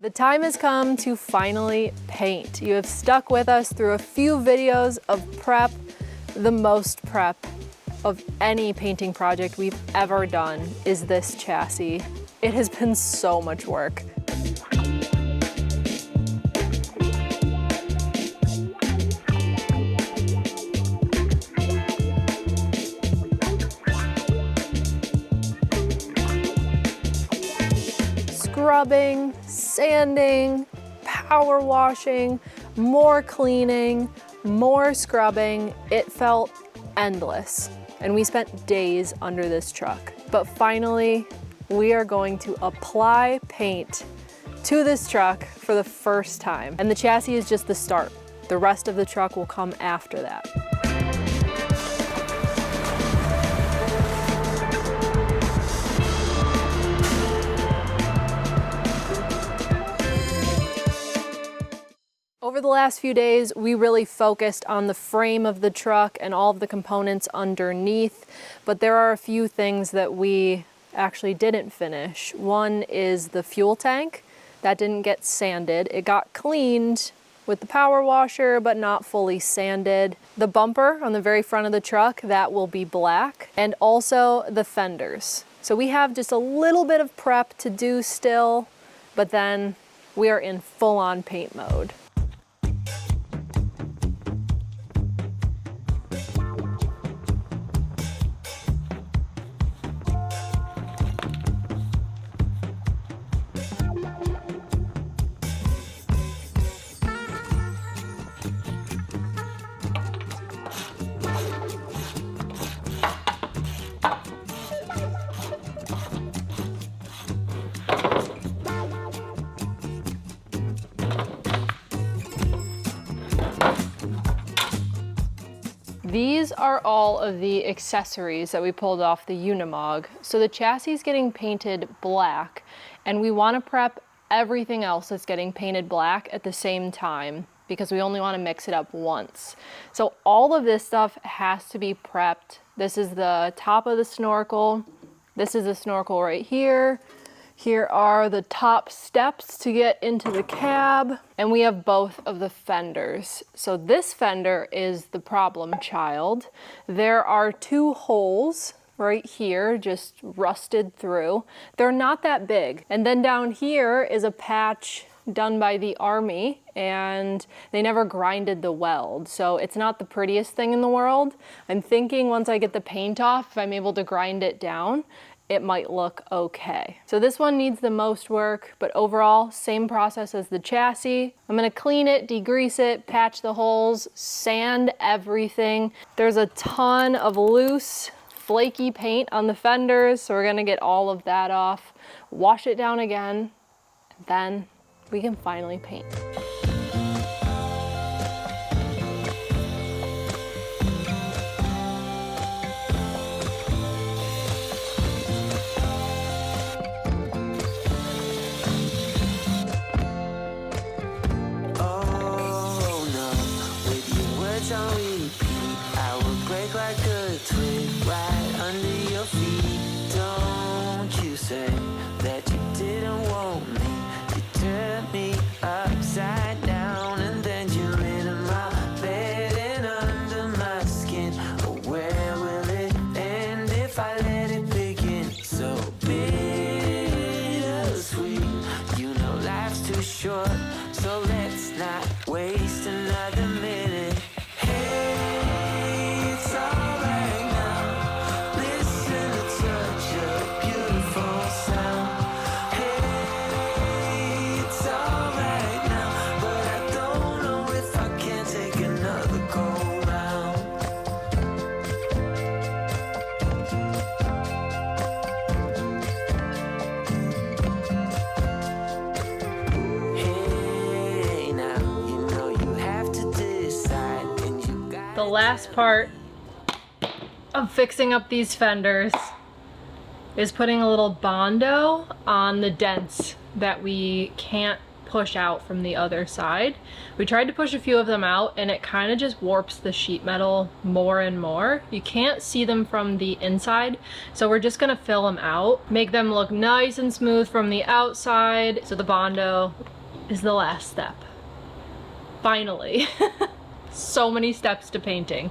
The time has come to finally paint. You have stuck with us through a few videos of prep, the most prep of any painting project we've ever done is this chassis. It has been so much work. Scrubbing, sanding, power washing, more cleaning, more scrubbing. It felt endless, and we spent days under this truck. But finally, we are going to apply paint to this truck for the first time. And the chassis is just the start. The rest of the truck will come after that. Over the last few days, we really focused on the frame of the truck and all of the components underneath, but there are a few things that we actually didn't finish. One is the fuel tank. That didn't get sanded. It got cleaned with the power washer, but not fully sanded. The bumper on the very front of the truck, that will be black, and also the fenders. So we have just a little bit of prep to do still, but then we are in full-on paint mode. These are all of the accessories that we pulled off the Unimog. So the chassis is getting painted black, and we want to prep everything else that's getting painted black at the same time because we only want to mix it up once. So all of this stuff has to be prepped. This is the top of the snorkel. This is the snorkel right here. Here are the top steps to get into the cab, and we have both of the fenders. So this fender is the problem child. There are two holes right here, just rusted through. They're not that big. And then down here is a patch done by the Army, and they never grinded the weld. So it's not the prettiest thing in the world. I'm thinking once I get the paint off, if I'm able to grind it down, it might look okay. So this one needs the most work, but overall, same process as the chassis. I'm gonna clean it, degrease it, patch the holes, sand everything. There's a ton of loose, flaky paint on the fenders, so we're gonna get all of that off, wash it down again, then we can finally paint. On repeat, I would break like a twig right under your feet. Don't you say that you didn't want me. You turned me upside down and then you lit in my bed and under my skin. Oh, where will it end if I let it begin? So bittersweet, you know life's too short, so let's not waste another minute. The last part of fixing up these fenders is putting a little Bondo on the dents that we can't push out from the other side. We tried to push a few of them out and it kind of just warps the sheet metal more and more. You can't see them from the inside, so we're just gonna fill them out, make them look nice and smooth from the outside. So the Bondo is the last step. Finally. So many steps to painting.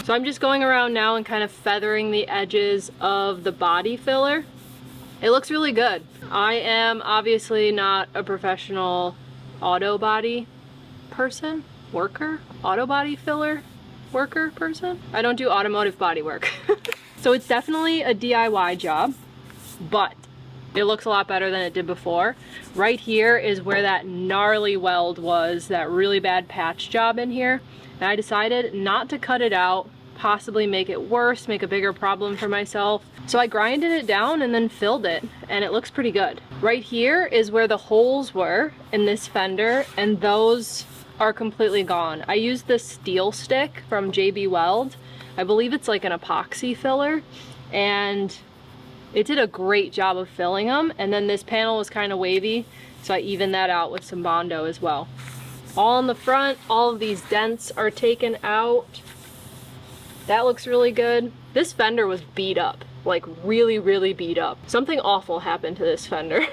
So I'm just going around now and kind of feathering the edges of the body filler. It looks really good. I am obviously not a professional auto body person, worker, auto body filler worker person. I don't do automotive body work. So it's definitely a DIY job, but it looks a lot better than it did before. Right here is where that gnarly weld was, that really bad patch job in here. And I decided not to cut it out, possibly make it worse, make a bigger problem for myself. So I grinded it down and then filled it, and it looks pretty good. Right here is where the holes were in this fender, and those are completely gone. I used this steel stick from JB Weld. I believe it's like an epoxy filler, and it did a great job of filling them. And then this panel was kind of wavy, so I evened that out with some Bondo as well. All in the front, all of these dents are taken out. That looks really good. This fender was beat up, like really, really beat up. Something awful happened to this fender.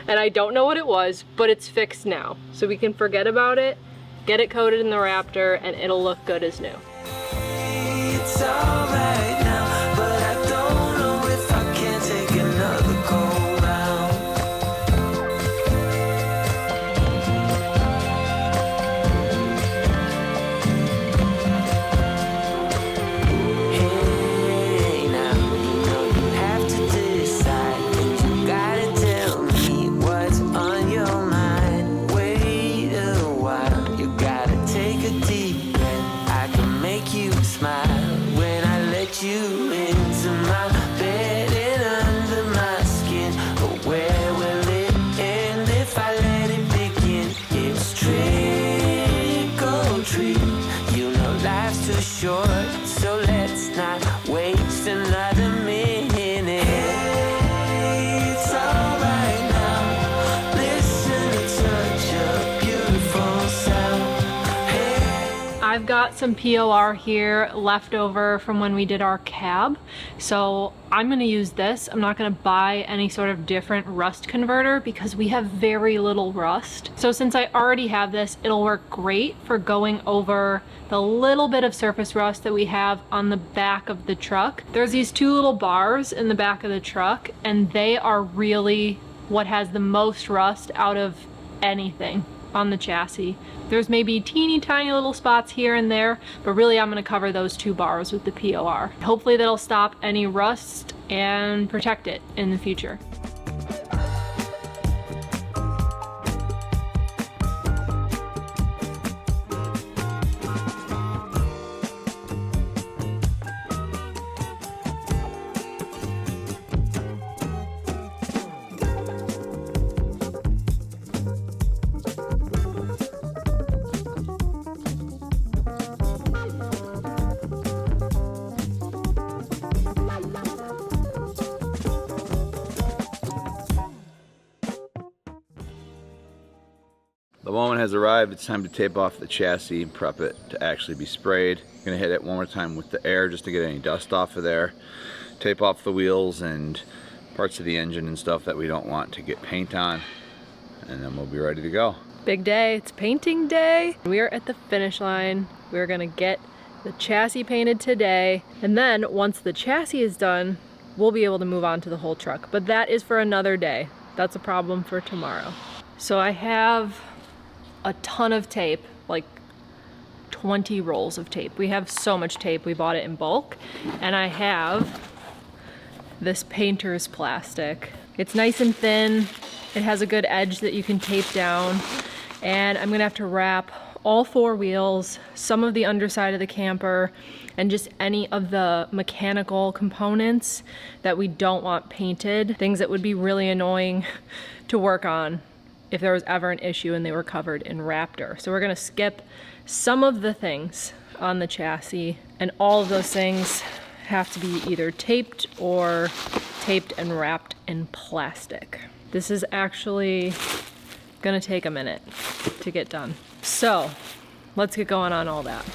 And I don't know what it was, but it's fixed now. So we can forget about it, get it coated in the Raptor, and it'll look good as new. It's all right now, but I don't know if I can take another go round. Hey, now you know you have to decide, and you gotta tell me what's on your mind. Wait a while, you gotta take a deep breath. I can make you smile when I let you into my bed and under my skin. But where will it end if I let it begin? It's trick or treat. You know life's too short, so let's not waste another minute. Hey, it's alright now. Listen to such a beautiful sound. Hey. I've got some POR here left over from when we did our cab, so I'm gonna use this. I'm not gonna buy any sort of different rust converter because we have very little rust. So since I already have this, it'll work great for going over the little bit of surface rust that we have on the back of the truck. There's these two little bars in the back of the truck, and they are really what has the most rust out of anything on the chassis. There's maybe teeny tiny little spots here and there, but really I'm going to cover those two bars with the POR. Hopefully that'll stop any rust and protect it in the future. The moment has arrived. It's time to tape off the chassis and prep it to actually be sprayed. I'm gonna hit it one more time with the air just to get any dust off of there. Tape off the wheels and parts of the engine and stuff that we don't want to get paint on. And then we'll be ready to go. Big day, it's painting day. We are at the finish line. We're gonna get the chassis painted today. And then once the chassis is done, we'll be able to move on to the whole truck. But that is for another day. That's a problem for tomorrow. So I have a ton of tape, like 20 rolls of tape. We have so much tape, we bought it in bulk. And I have this painter's plastic. It's nice and thin. It has a good edge that you can tape down. And I'm gonna have to wrap all 4 wheels, some of the underside of the camper, and just any of the mechanical components that we don't want painted, things that would be really annoying to work on if there was ever an issue and they were covered in Raptor. So we're gonna skip some of the things on the chassis, and all of those things have to be either taped or taped and wrapped in plastic. This is actually gonna take a minute to get done. So let's get going on all that.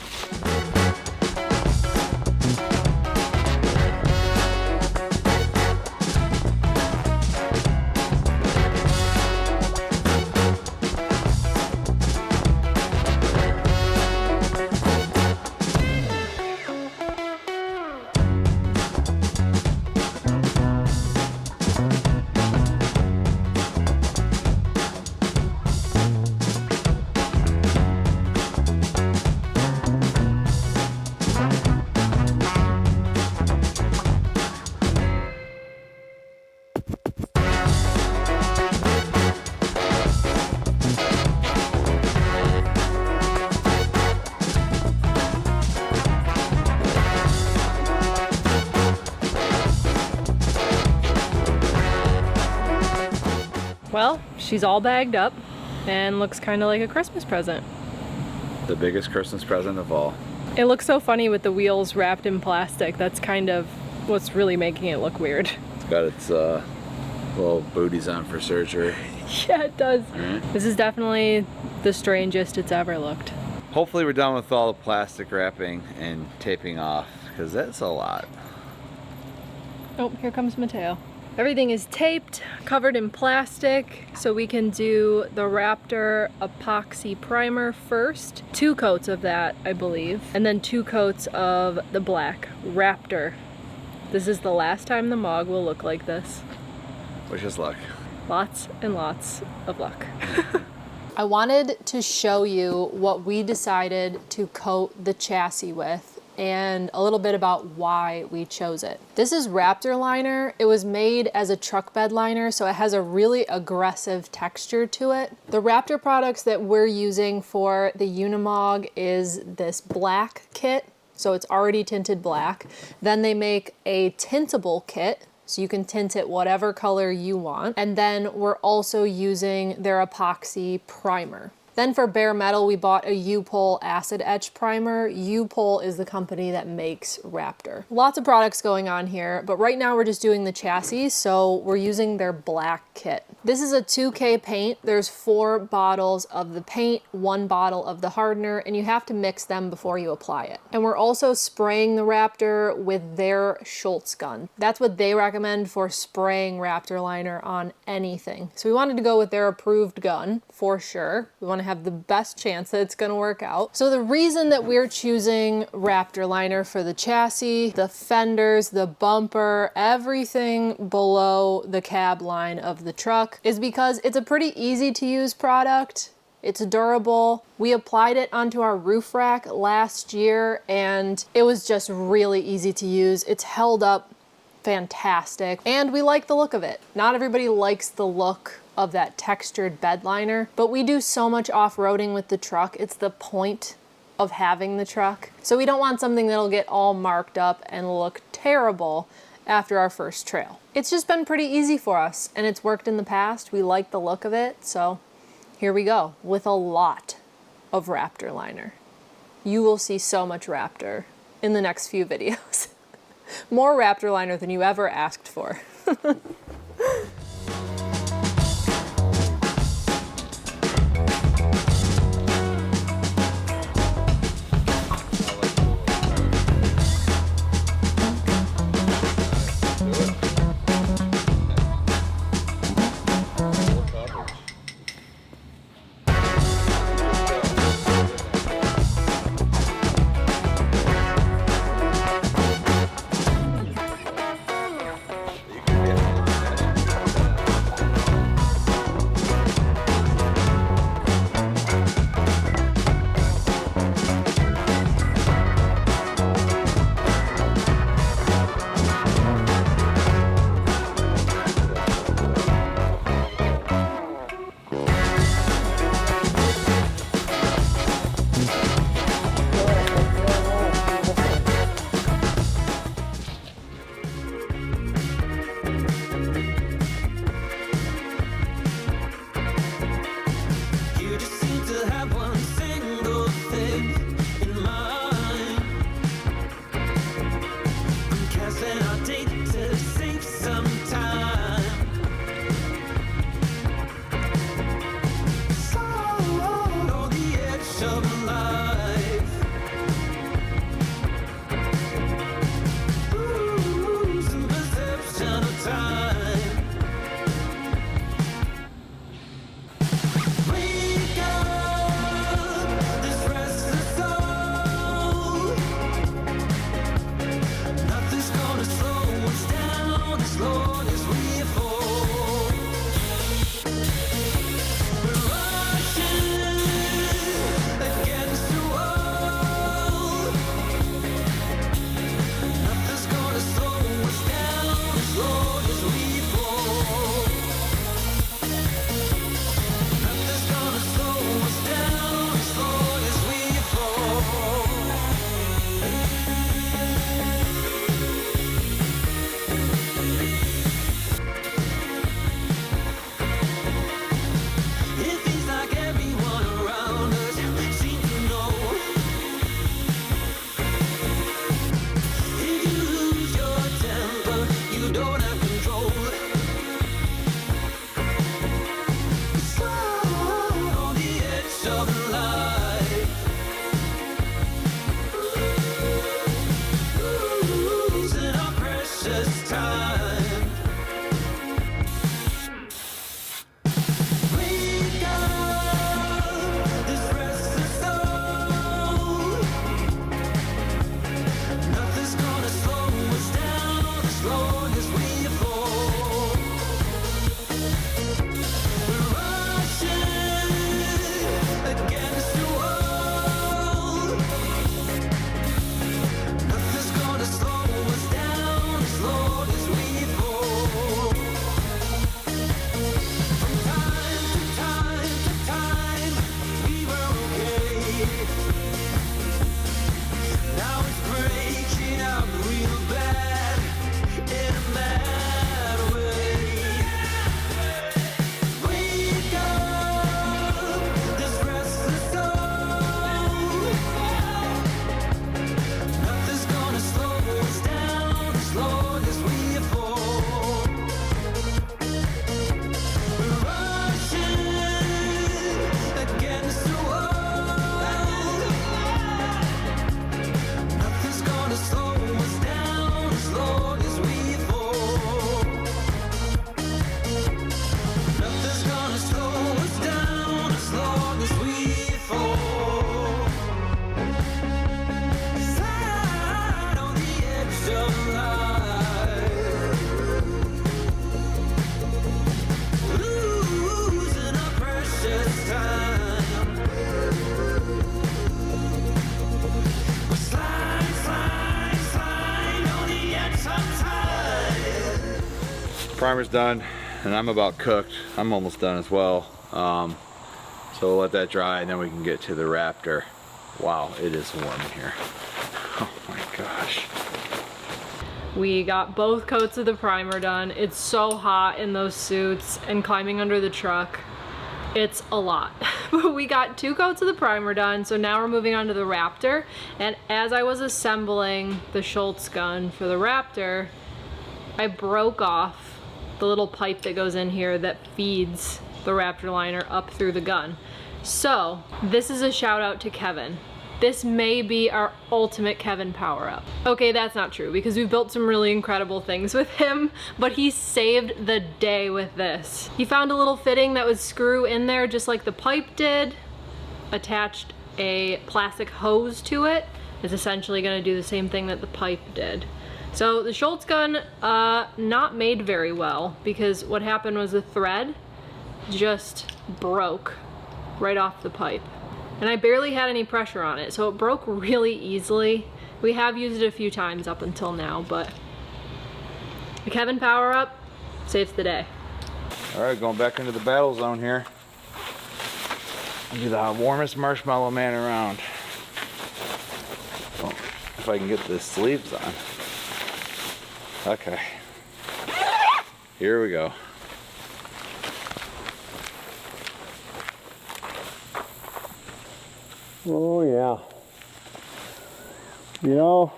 Well, she's all bagged up and looks kind of like a Christmas present. The biggest Christmas present of all. It looks so funny with the wheels wrapped in plastic. That's kind of what's really making it look weird. It's got its little booties on for surgery. Yeah, it does. Right. This is definitely the strangest it's ever looked. Hopefully we're done with all the plastic wrapping and taping off, because that's a lot. Oh, here comes Mateo. Everything is taped, covered in plastic, so we can do the Raptor epoxy primer first. 2 coats of that, I believe, and then 2 coats of the black Raptor. This is the last time the Mog will look like this. Wish us luck. Lots and lots of luck. I wanted to show you what we decided to coat the chassis with and a little bit about why we chose it. This is Raptor liner. It was made as a truck bed liner, so it has a really aggressive texture to it. The Raptor products that we're using for the Unimog is this black kit, so it's already tinted black. Then they make a tintable kit, so you can tint it whatever color you want. And then we're also using their epoxy primer. Then for bare metal, we bought a U-Pol acid etch primer. U-Pol is the company that makes Raptor. Lots of products going on here, but right now we're just doing the chassis, so we're using their black kit. This is a 2K paint. There's 4 bottles of the paint, 1 bottle of the hardener, and you have to mix them before you apply it. And we're also spraying the Raptor with their Schultz gun. That's what they recommend for spraying Raptor liner on anything. So we wanted to go with their approved gun for sure. We want to have the best chance that it's going to work out. So the reason that we're choosing Raptor liner for the chassis, the fenders, the bumper, everything below the cab line of the truck is because it's a pretty easy to use product. It's durable. We applied it onto our roof rack last year and it was just really easy to use. It's held up fantastic and we like the look of it. Not everybody likes the look of that textured bed liner, but we do so much off-roading with the truck. It's the point of having the truck. So we don't want something that'll get all marked up and look terrible after our first trail. It's just been pretty easy for us and it's worked in the past. We like the look of it, so here we go with a lot of Raptor liner. You will see so much Raptor in the next few videos. More Raptor liner than you ever asked for. Primer's done, and I'm about cooked. I'm almost done as well. So we'll let that dry, and then we can get to the Raptor. Wow, it is warm in here. Oh my gosh. We got both coats of the primer done. It's so hot in those suits and climbing under the truck. It's a lot. But we got 2 coats of the primer done, so now we're moving on to the Raptor. And as I was assembling the Schultz gun for the Raptor, I broke off the little pipe that goes in here that feeds the Raptor liner up through the gun. So this is a shout out to Kevin. This may be our ultimate Kevin power-up. Okay, that's not true because we've built some really incredible things with him, but he saved the day with this. He found a little fitting that would screw in there just like the pipe did, attached a plastic hose to it. It's essentially gonna do the same thing that the pipe did. So the Schultz gun, not made very well because what happened was the thread just broke right off the pipe. And I barely had any pressure on it, so it broke really easily. We have used it a few times up until now, but the Kevin power up saves the day. All right, going back into the battle zone here. Be the warmest marshmallow man around. Well, if I can get the sleeves on. Okay. Here we go. Oh yeah. You know,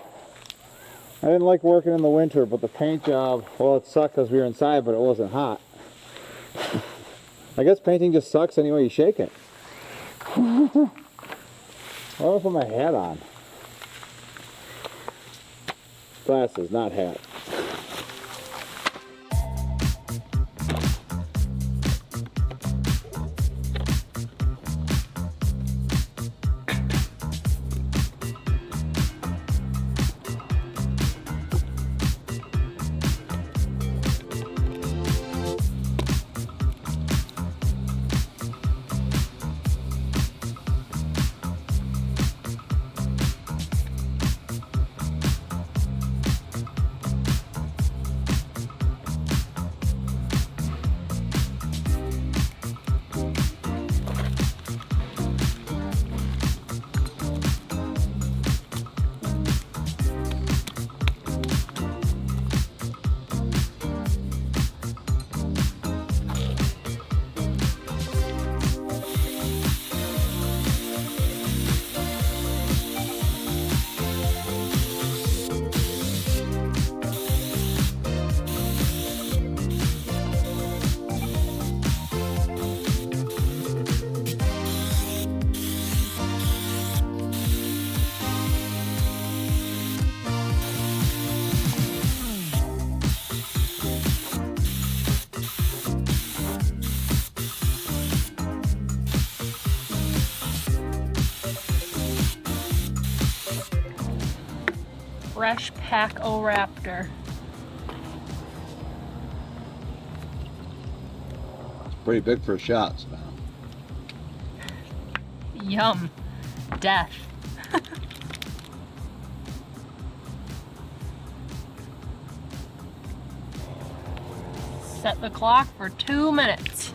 I didn't like working in the winter, but the paint job, well, it sucked because we were inside, but it wasn't hot. I guess painting just sucks any way you shake it. I don't put my hat on. Glasses, not hat. Fresh pack o Raptor. Pretty big for a shot, Savannah. Yum. Death. Set the clock for 2 minutes.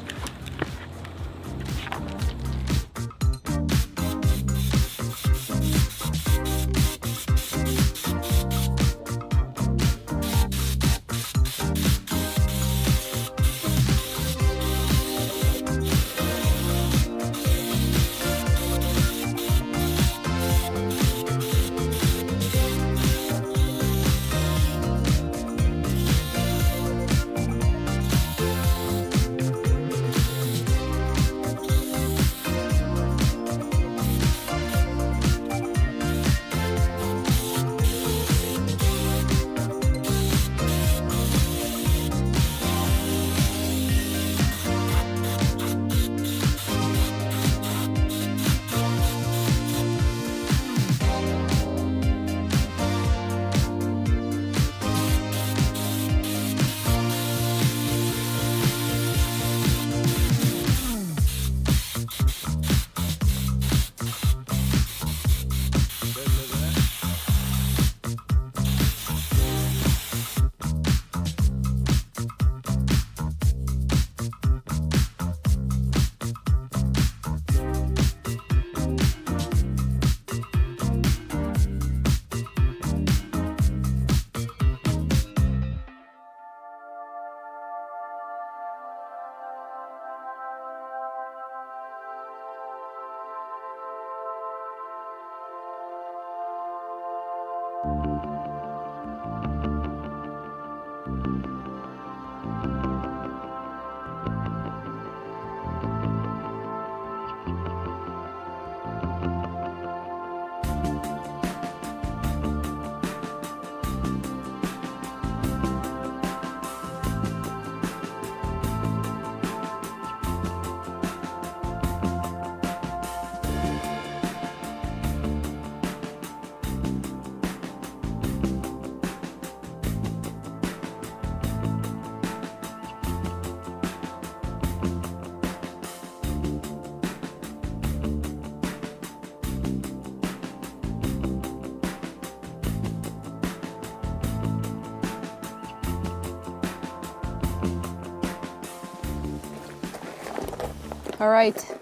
All right,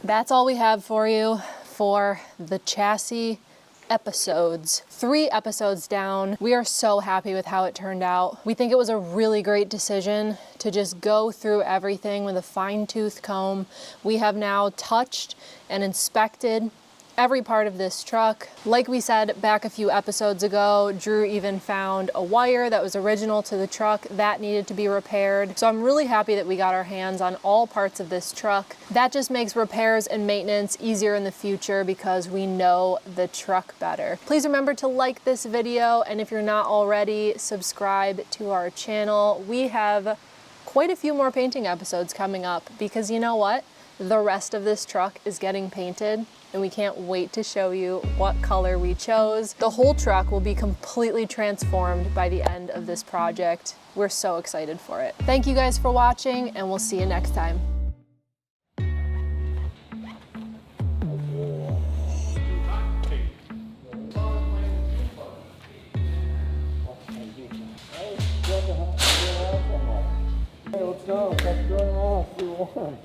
that's all we have for you for the chassis episodes. 3 episodes down. We are so happy with how it turned out. We think it was a really great decision to just go through everything with a fine-tooth comb. We have now touched and inspected every part of this truck. Like we said back a few episodes ago, Drew even found a wire that was original to the truck that needed to be repaired. So I'm really happy that we got our hands on all parts of this truck. That just makes repairs and maintenance easier in the future because we know the truck better. Please remember to like this video, and if you're not already, subscribe to our channel. We have quite a few more painting episodes coming up because you know what? The rest of this truck is getting painted, and we can't wait to show you what color we chose. The whole truck will be completely transformed by the end of this project. We're so excited for it. Thank you guys for watching, and we'll see you next time. Hey, let's go. Let's go.